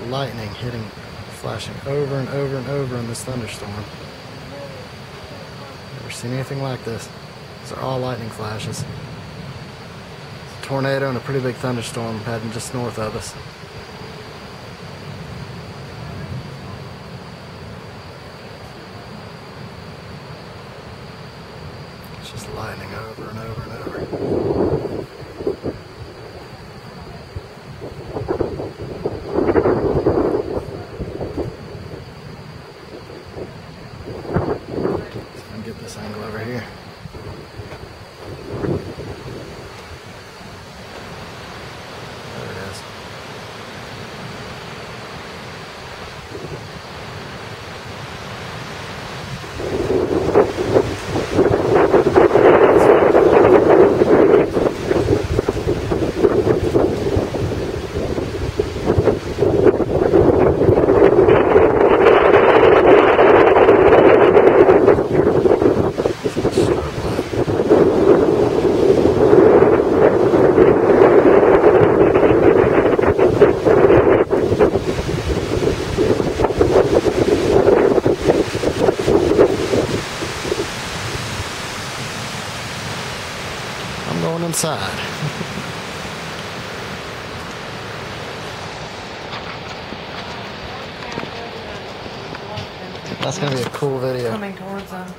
lightning hitting, flashing over and over and over in this thunderstorm. Never seen anything like this. These are all lightning flashes. Tornado and a pretty big thunderstorm heading just north of us. It's just lightning over and over and over. So I can get this angle over here. There it is. I'm going inside. That's gonna be a cool video. Coming towards them.